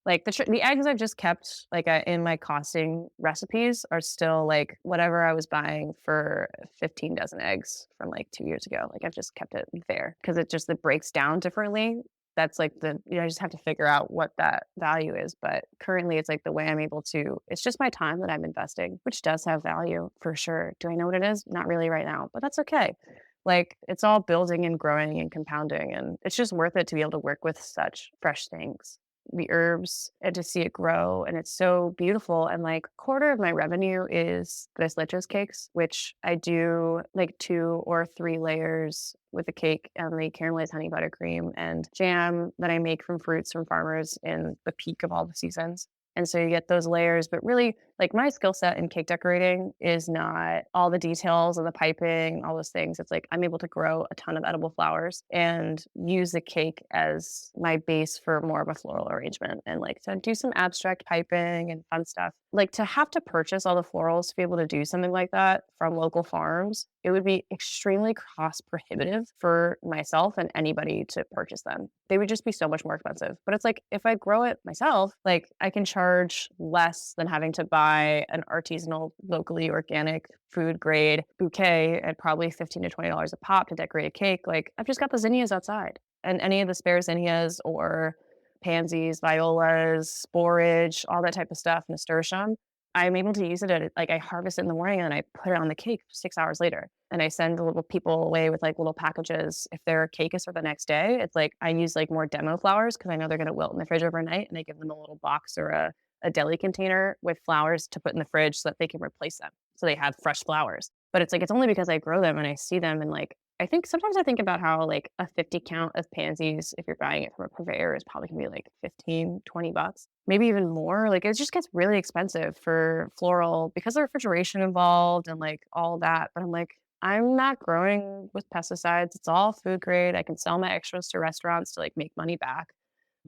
Like the eggs I've just kept like in my costing recipes are still like whatever I was buying for 15 dozen eggs from like 2 years ago. Like I've just kept it there because it breaks down differently. That's like I just have to figure out what that value is. But currently it's like the way I'm able to, it's just my time that I'm investing, which does have value for sure. Do I know what it is? Not really right now, but that's okay. Like it's all building and growing and compounding. And it's just worth it to be able to work with such fresh things. the herbs and to see it grow. And it's so beautiful. And like a quarter of my revenue is tres leches cakes, which I do like 2 or 3 layers with the cake and the caramelized honey buttercream and jam that I make from fruits from farmers in the peak of all the seasons. And so you get those layers, but really, like my skill set in cake decorating is not all the details and the piping, all those things. It's like I'm able to grow a ton of edible flowers and use the cake as my base for more of a floral arrangement and like to do some abstract piping and fun stuff. Like to have to purchase all the florals to be able to do something like that from local farms, it would be extremely cost prohibitive for myself and anybody to purchase them. They would just be so much more expensive. But it's like if I grow it myself, like I can charge less than having to buy an artisanal, locally organic food grade bouquet at probably $15 to $20 a pop to decorate a cake. Like I've just got the zinnias outside and any of the spare zinnias or pansies, violas, borage, all that type of stuff, nasturtium. I'm able to use it at like I harvest it in the morning and I put it on the cake 6 hours later. And I send the little people away with like little packages. If their cake is for the next day, it's like I use like more demo flowers because I know they're going to wilt in the fridge overnight. And I give them a little box or a deli container with flowers to put in the fridge so that they can replace them. So they have fresh flowers. But it's like, it's only because I grow them and I see them and like, I think sometimes I think about how like a 50 count of pansies, if you're buying it from a purveyor, is probably gonna be like 15, $20, maybe even more. Like it just gets really expensive for floral because of refrigeration involved and like all that. But I'm like, I'm not growing with pesticides. It's all food grade. I can sell my extras to restaurants to like make money back.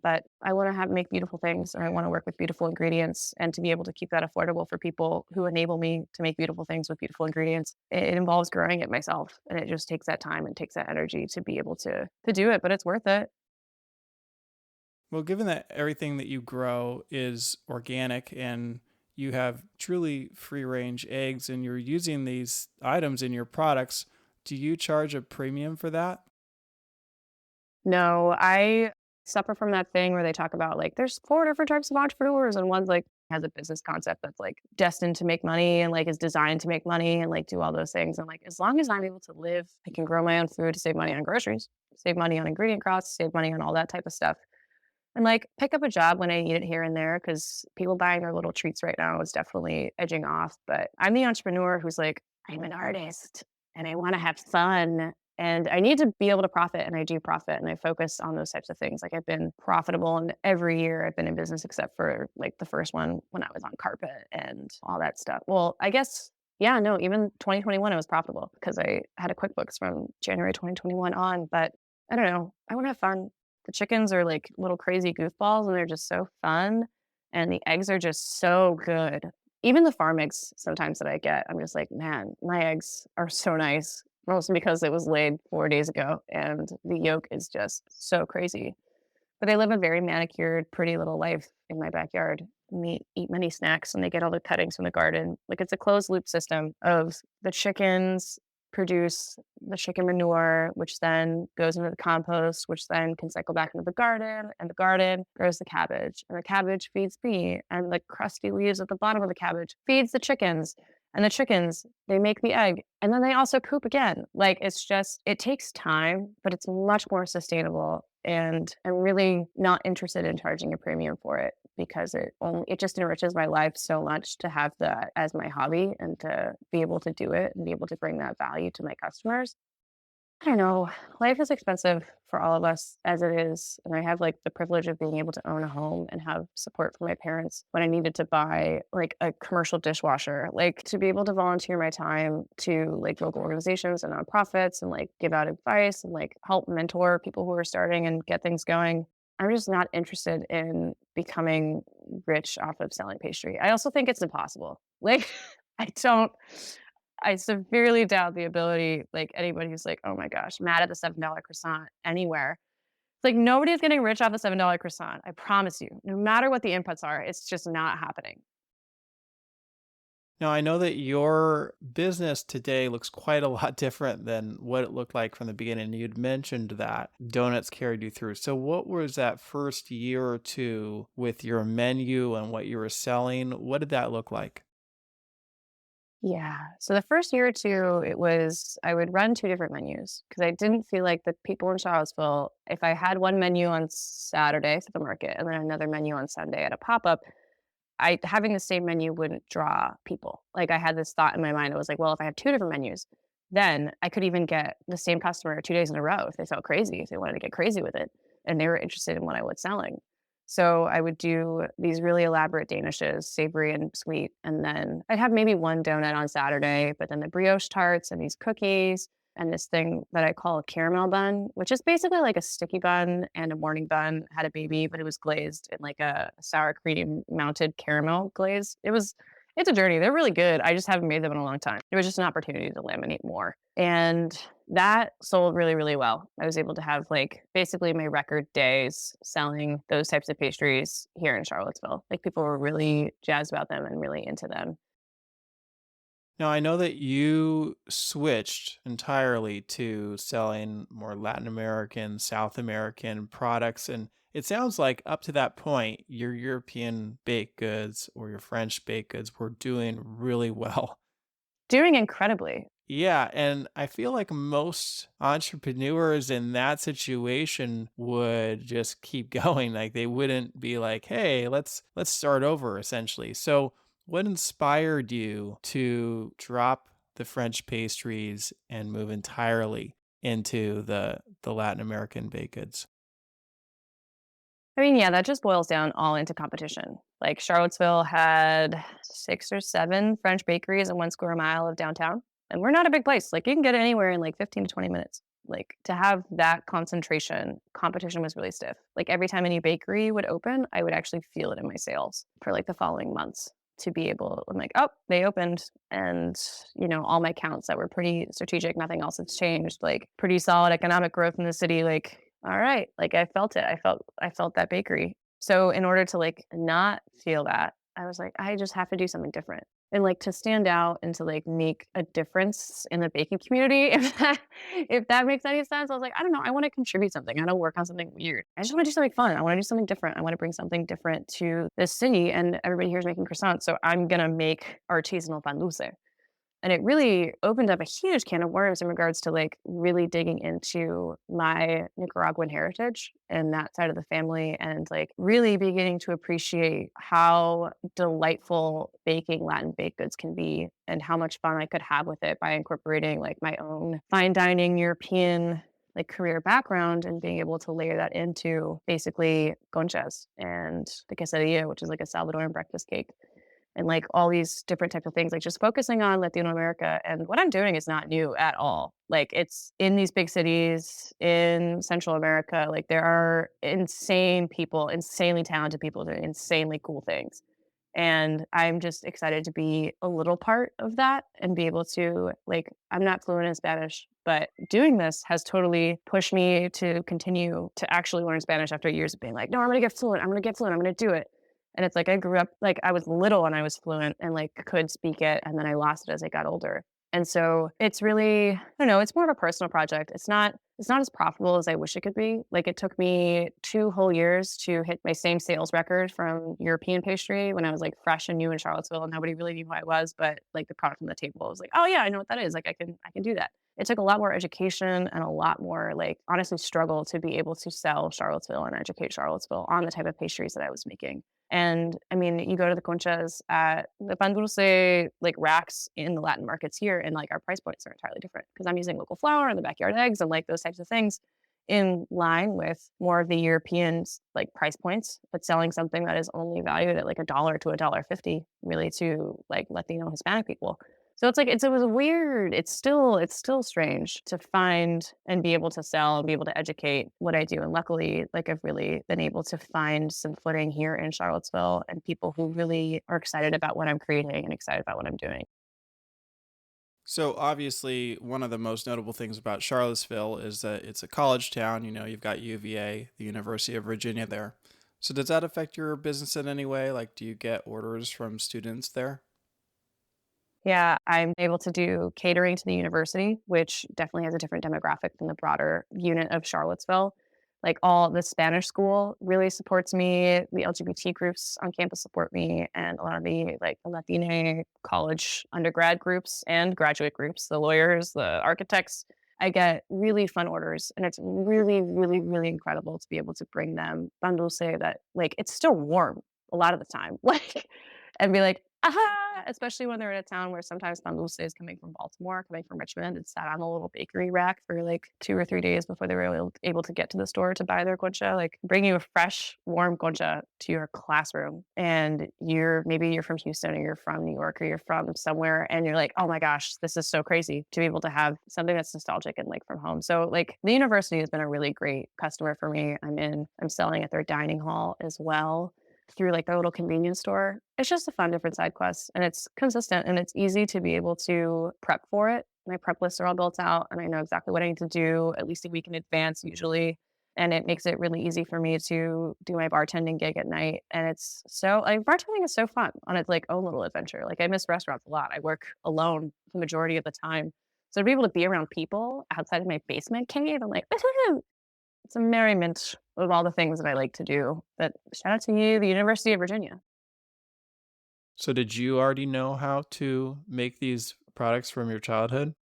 But I wanna have make beautiful things, and I wanna work with beautiful ingredients, and to be able to keep that affordable for people who enable me to make beautiful things with beautiful ingredients, it involves growing it myself, and it just takes that time and takes that energy to be able to do it, but it's worth it.
Well, given that everything that you grow is organic and you have truly free range eggs and you're using these items in your products, do you charge a premium for that?
No, I suffer from that thing where they talk about, like, there's 4 different types of entrepreneurs, and one's, like, has a business concept that's, like, destined to make money and, like, is designed to make money and, like, do all those things, and, like, as long as I'm able to live, I can grow my own food to save money on groceries, save money on ingredient costs, save money on all that type of stuff, and, like, pick up a job when I need it here and there because people buying their little treats right now is definitely edging off, but I'm the entrepreneur who's like, "I'm an artist, and I wanna have fun, and I need to be able to profit," and I do profit, and I focus on those types of things, like, I've been profitable in every year I've been in business except for, like, the first one when I was on carpet and all that stuff. Well, I guess yeah, no, even 2021, I was profitable because I had a QuickBooks from January 2021 on, but I don't know, I wanna have fun. The chickens are like little crazy goofballs and they're just so fun. And the eggs are just so good. Even the farm eggs sometimes that I get, I'm just like, man, my eggs are so nice. Mostly because it was laid 4 days ago and the yolk is just so crazy. But they live a very manicured, pretty little life in my backyard. And they eat many snacks and they get all the cuttings from the garden. Like it's a closed loop system of the chickens produce the chicken manure, which then goes into the compost, which then can cycle back into the garden, and the garden grows the cabbage, and the cabbage feeds me, and the crusty leaves at the bottom of the cabbage feeds the chickens, and the chickens, they make the egg, and then they also poop again. Like it's just, it takes time, but it's much more sustainable. And I'm really not interested in charging a premium for it because it just enriches my life so much to have that as my hobby and to be able to do it and be able to bring that value to my customers. I don't know. Life is expensive for all of us as it is. And I have like the privilege of being able to own a home and have support from my parents when I needed to buy like a commercial dishwasher, like to be able to volunteer my time to like local organizations and nonprofits and like give out advice and like help mentor people who are starting and get things going. I'm just not interested in becoming rich off of selling pastry. I also think it's impossible. Like, I don't. I severely doubt the ability, like, anybody who's like, "Oh my gosh, mad at the $7 croissant anywhere." It's like nobody's getting rich off the $7 croissant, I promise you. No matter what the inputs are, it's just not happening.
Now, I know that your business today looks quite a lot different than what it looked like from the beginning. You'd mentioned that donuts carried you through. So, what was that first year or two with your menu and what you were selling? What did that look like?
Yeah. So the first year or two, it was I would run 2 different menus because I didn't feel like the people in Charlottesville, if I had one menu on Saturday at the market and then another menu on Sunday at a pop-up, I having the same menu wouldn't draw people. Like, I had this thought in my mind. I was like, "Well, if I have 2 different menus, then I could even get the same customer 2 days in a row if they felt crazy, if they wanted to get crazy with it, and they were interested in what I was selling." So, I would do these really elaborate danishes, savory and sweet, and then I'd have maybe 1 donut on Saturday, but then the brioche tarts and these cookies and this thing that I call a caramel bun, which is basically like a sticky bun and a morning bun, had a baby, but it was glazed in like a sour cream mounted caramel glaze. It's a journey. They're really good. I just haven't made them in a long time. It was just an opportunity to laminate more. And that sold really, really well. I was able to have like basically my record days selling those types of pastries here in Charlottesville. Like people were really jazzed about them and really into them.
Now, I know that you switched entirely to selling more Latin American, South American products. And it sounds like up to that point, your European baked goods or your French baked goods were doing really well.
Doing incredibly.
Yeah, and I feel like most entrepreneurs in that situation would just keep going. Like they wouldn't be like, "Hey, let's start over," essentially. So, what inspired you to drop the French pastries and move entirely into the Latin American baked goods?
I mean, yeah, that just boils down all into competition. Like Charlottesville had 6 or 7 French bakeries in 1 square mile of downtown, and we're not a big place. Like you can get anywhere in like 15 to 20 minutes. Like to have that concentration, competition was really stiff. Like every time a new bakery would open, I would actually feel it in my sales for like the following months to be able I'm like, "Oh, they opened." And, all my counts that were pretty strategic, nothing else has changed, like pretty solid economic growth in the city, like all right, like, I felt it. I felt that bakery. So, in order to, like, not feel that, I was like, "I just have to do something different." And, like, to stand out and to, like, make a difference in the baking community, if that makes any sense, I was like, "I don't know, I wanna contribute something. I wanna work on something weird. I just wanna do something fun. I wanna do something different. I wanna bring something different to this city, and everybody here is making croissants, so I'm gonna make artisanal pan dulce." And it really opened up a huge can of worms in regards to like really digging into my Nicaraguan heritage and that side of the family and like really beginning to appreciate how delightful baking Latin baked goods can be and how much fun I could have with it by incorporating like my own fine dining European like career background and being able to layer that into basically conchas and the quesadilla, which is like a Salvadoran breakfast cake and like all these different types of things, like just focusing on Latino America. And what I'm doing is not new at all. Like it's in these big cities in Central America, like there are insane people, insanely talented people doing insanely cool things. And I'm just excited to be a little part of that and be able to like I'm not fluent in Spanish, but doing this has totally pushed me to continue to actually learn Spanish after years of being like, no, I'm gonna get fluent, I'm gonna get fluent, I'm gonna do it. And it's like I grew up like I was little and I was fluent and like could speak it and then I lost it as I got older. And so it's really, I don't know, it's more of a personal project. It's not as profitable as I wish it could be. Like it took me 2 whole years to hit my same sales record from European pastry when I was like fresh and new in Charlottesville and nobody really knew who I was, but like the product on the table was like, "Oh yeah, I know what that is. Like I can do that." It took a lot more education and a lot more like honestly struggle to be able to sell Charlottesville and educate Charlottesville on the type of pastries that I was making. And I mean, you go to the conchas at the pan dulce like racks in the Latin markets here, and like our price points are entirely different because I'm using local flour and the backyard eggs and like those types of things in line with more of the Europeans like price points, but selling something that is only valued at like $1 to $1.50 really to like Latino Hispanic people. So it's like it was weird. It's still strange to find and be able to sell and be able to educate what I do. And luckily, like I've really been able to find some footing here in Charlottesville and people who really are excited about what I'm creating and excited about what I'm doing.
So obviously, one of the most notable things about Charlottesville is that it's a college town. You know, you've got UVA, the University of Virginia there. So does that affect your business in any way? Like, do you get orders from students there?
Yeah, I'm able to do catering to the university, which definitely has a different demographic than the broader unit of Charlottesville. Like all the Spanish school really supports me. The LGBT groups on campus support me, and a lot of the like the Latina college undergrad groups and graduate groups, the lawyers, the architects. I get really fun orders, and it's really, really, really incredible to be able to bring them pan dulce that like it's still warm a lot of the time, like, and be like, aha, especially when they're in a town where sometimes pan dulce is coming from Baltimore, coming from Richmond. It sat on a little bakery rack for like 2 or 3 days before they were able to get to the store to buy their concha. Like bring you a fresh, warm concha to your classroom, and maybe you're from Houston or you're from New York or you're from somewhere, and you're like, oh my gosh, this is so crazy to be able to have something that's nostalgic and like from home. So like the university has been a really great customer for me. I'm selling at their dining hall as well through like their little convenience store. It's just a fun different side quest, and it's consistent and it's easy to be able to prep for it. My prep lists are all built out and I know exactly what I need to do at least a week in advance usually. And it makes it really easy for me to do my bartending gig at night. And it's so like bartending is so fun on its like own little adventure. Like I miss restaurants a lot. I work alone the majority of the time. So to be able to be around people outside of my basement cave, I'm like, it's a merriment of all the things that I like to do. But shout out to you, the University of Virginia.
So did you already know how to make these products from your childhood?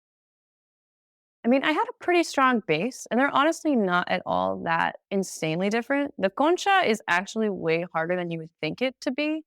I mean, I had a pretty strong base, and they're honestly not at all that insanely different. The concha is actually way harder than you would think it to be.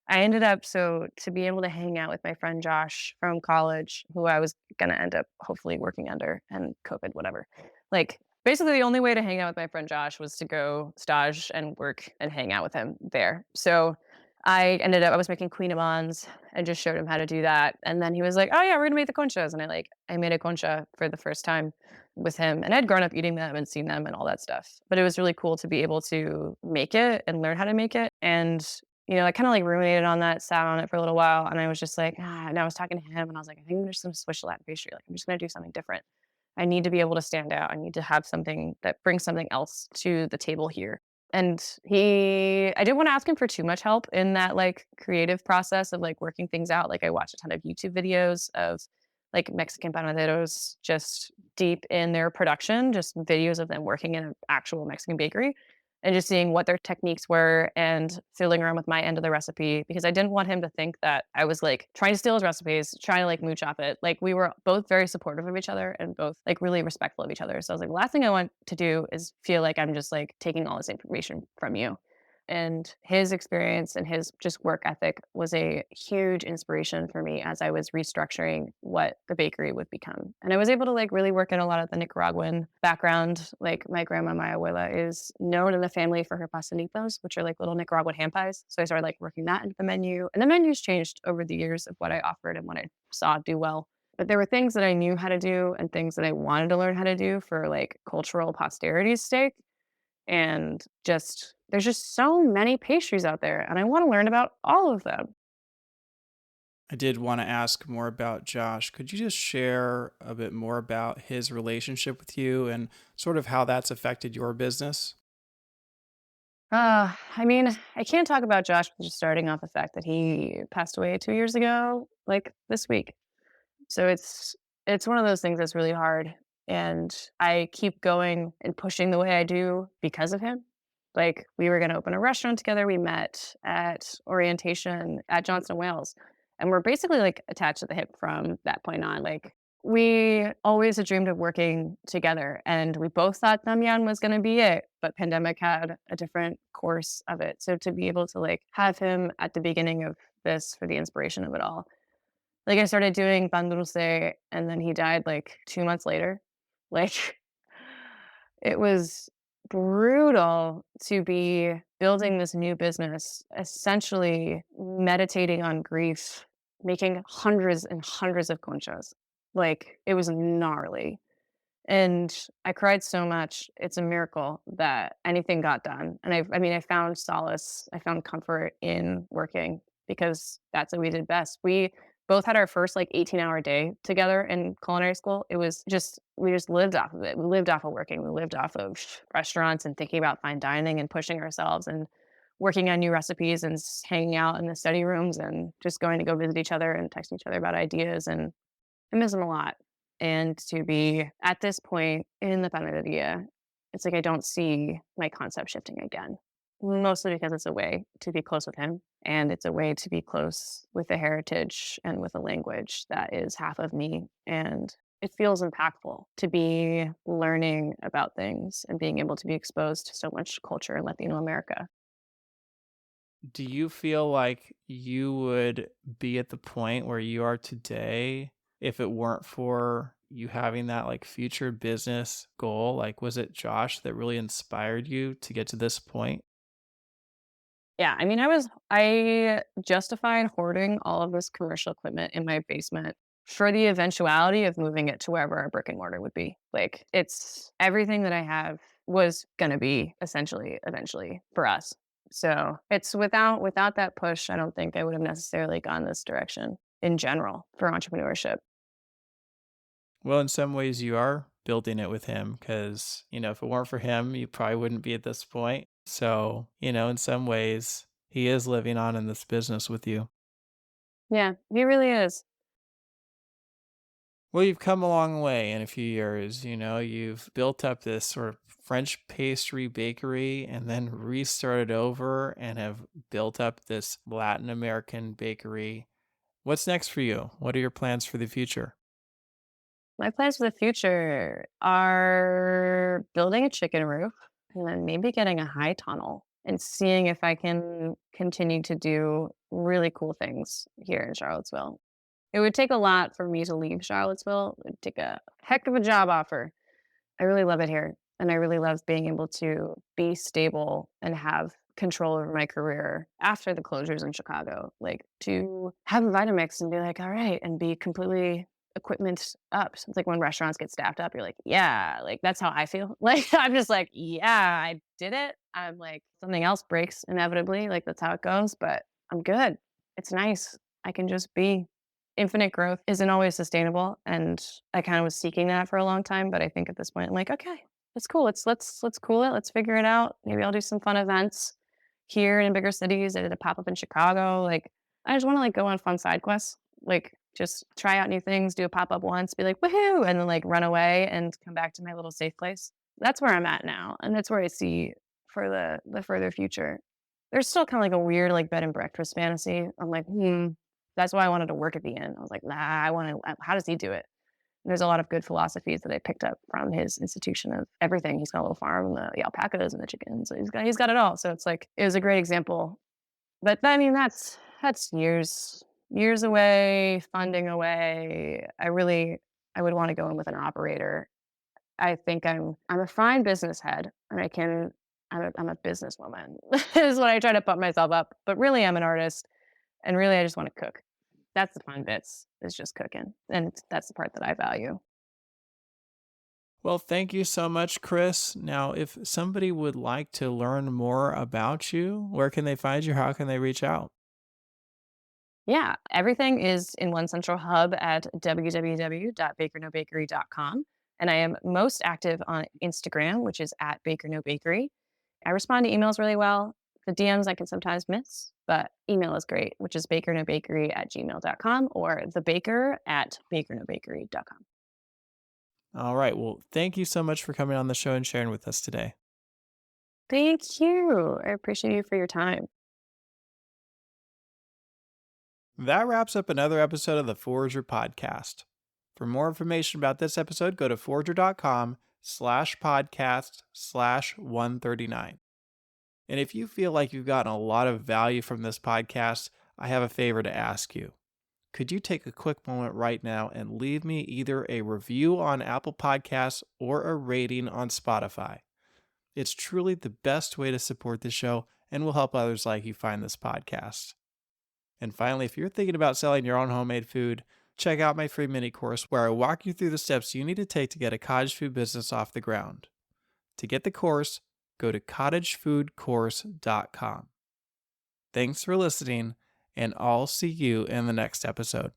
I ended up so to be able to hang out with my friend Josh from college, who I was gonna end up hopefully working under and COVID, whatever. Like basically the only way to hang out with my friend Josh was to go stage and work and hang out with him there. So I was making queen amans and just showed him how to do that. And then he was like, oh yeah, we're gonna make the conchas. And I made a concha for the first time with him. And I'd grown up eating them and seen them and all that stuff. But it was really cool to be able to make it and learn how to make it. And I kinda, like, ruminated on that, sat on it for a little while, and I was just like, and I was talking to him, and I was like, "I think I'm just gonna switch to Latin pastry, like, I'm just gonna do something different. I need to be able to stand out. I need to have something that brings something else to the table here." And I didn't wanna ask him for too much help in that, like, creative process of, like, working things out. Like, I watched a ton of YouTube videos of, like, Mexican panaderos just deep in their production, just videos of them working in an actual Mexican bakery and just seeing what their techniques were and fiddling around with my end of the recipe because I didn't want him to think that I was like trying to steal his recipes, trying to like mooch off it. Like we were both very supportive of each other and both like really respectful of each other. So I was like, the last thing I want to do is feel like I'm just like taking all this information from you. And his experience and his just work ethic was a huge inspiration for me as I was restructuring what the bakery would become. And I was able to like really work in a lot of the Nicaraguan background. Like my grandma, my abuela, is known in the family for her pastelitos, which are like little Nicaraguan hand pies. So I started like working that into the menu. And the menus changed over the years of what I offered and what I saw do well. But there were things that I knew how to do and things that I wanted to learn how to do for like cultural posterity's sake and just there's just so many pastries out there, and I wanna learn about all of them.
I did want to ask more about Josh. Could you just share a bit more about his relationship with you and sort of how that's affected your business?
I mean, I can't talk about Josh just starting off the fact that he passed away 2 years ago, like, this week. So it's one of those things that's really hard, and I keep going and pushing the way I do because of him. Like, we were gonna open a restaurant together, we met at orientation at Johnson& Wales, and we're basically, like, attached at the hip from that point on, like, we always had dreamed of working together, and we both thought Damian was gonna be it, but pandemic had a different course of it, so to be able to, like, have him at the beginning of this for the inspiration of it all like, I started doing pan dulce, and then he died, like, 2 months later. Like, it was brutal to be building this new business, essentially meditating on grief, making hundreds and hundreds of conchas. Like, it was gnarly, and I cried so much, it's a miracle that anything got done, and I mean, I found solace, I found comfort in working because that's what we did best. We both had our first, like, 18-hour day together in culinary school. It was just we just lived off of it. We lived off of working. We lived off of restaurants and thinking about fine dining and pushing ourselves and working on new recipes and hanging out in the study rooms and just going to go visit each other and texting each other about ideas, and I miss him a lot. And to be at this point in the panaderia It's like I don't see my concept shifting again, mostly because it's a way to be close with him, and it's a way to be close with a heritage and with a language that is half of me, and it feels impactful to be learning about things and being able to be exposed to so much culture in Latino America.
Do you feel like you would be at the point where you are today if it weren't for you having that like future business goal? Like, was it Josh that really inspired you to get to this point?
Yeah, I mean, I justified hoarding all of this commercial equipment in my basement for the eventuality of moving it to wherever our brick and mortar would be. Like, it's everything that I have was gonna be essentially eventually for us. So, it's without that push, I don't think I would have necessarily gone this direction in general for entrepreneurship.
Well, in some ways, you are building it with him because, if it weren't for him, you probably wouldn't be at this point. So, in some ways, he is living on in this business with you.
Yeah, he really is.
Well, you've come a long way in a few years. You've built up this sort of French pastry bakery and then restarted over and have built up this Latin American bakery. What's next for you? What are your plans for the future?
My plans for the future are building a chicken roof and then maybe getting a high tunnel and seeing if I can continue to do really cool things here in Charlottesville. It would take a lot for me to leave Charlottesville. It would take a heck of a job offer. I really love it here. And I really love being able to be stable and have control over my career after the closures in Chicago. Like to have a Vitamix and be like, all right, and be completely equipment up. So it's like when restaurants get staffed up, you're like, yeah, like that's how I feel. Like I'm just like, yeah, I did it. I'm like, something else breaks inevitably. Like that's how it goes, but I'm good. It's nice. I can just be. Infinite growth isn't always sustainable, and I kind of was seeking that for a long time, but I think at this point, I'm like, "Okay, it's cool. Let's cool it. Let's figure it out. Maybe I'll do some fun events here in bigger cities." I did a pop-up in Chicago. Like, I just wanna, like, go on fun side quests, like, just try out new things, do a pop-up once, be like, "Woohoo," and then, like, run away and come back to my little safe place. That's where I'm at now, and that's where I see for the further future. There's still kinda like a weird, like, bed and breakfast fantasy. I'm like, "Hmm." That's why I wanted to work at the inn. I was like, "Nah, I wanna how does he do it?" And there's a lot of good philosophies that I picked up from his institution of everything. He's got a little farm, the alpacas and the chickens, so he's got it all. So it's like it was a great example. But I mean, that's years away, funding away. I would wanna go in with an operator. I think I'm a fine business head, and I'm a businesswoman is what I try to pump myself up, but really I'm an artist, and really I just wanna cook. That's the fun bits, is just cooking, and that's the part that I value.
Well, thank you so much, Chris. Now, if somebody would like to learn more about you, where can they find you? How can they reach out?
Yeah, everything is in one central hub at www.bakernobakery.com, and I am most active on Instagram, which is at bakernobakery. I respond to emails really well. The DMs I can sometimes miss, but email is great, which is bakernobakery@gmail.com or thebaker@bakernobakery.com.
All right. Well, thank you so much for coming on the show and sharing with us today.
Thank you. I appreciate you for your time.
That wraps up another episode of the Forager podcast. For more information about this episode, go to forager.com/podcast/139. And if you feel like you've gotten a lot of value from this podcast, I have a favor to ask you. Could you take a quick moment right now and leave me either a review on Apple Podcasts or a rating on Spotify? It's truly the best way to support the show and will help others like you find this podcast. And finally, if you're thinking about selling your own homemade food, check out my free mini course where I walk you through the steps you need to take to get a cottage food business off the ground. To get the course, go to cottagefoodcourse.com. Thanks for listening, and I'll see you in the next episode.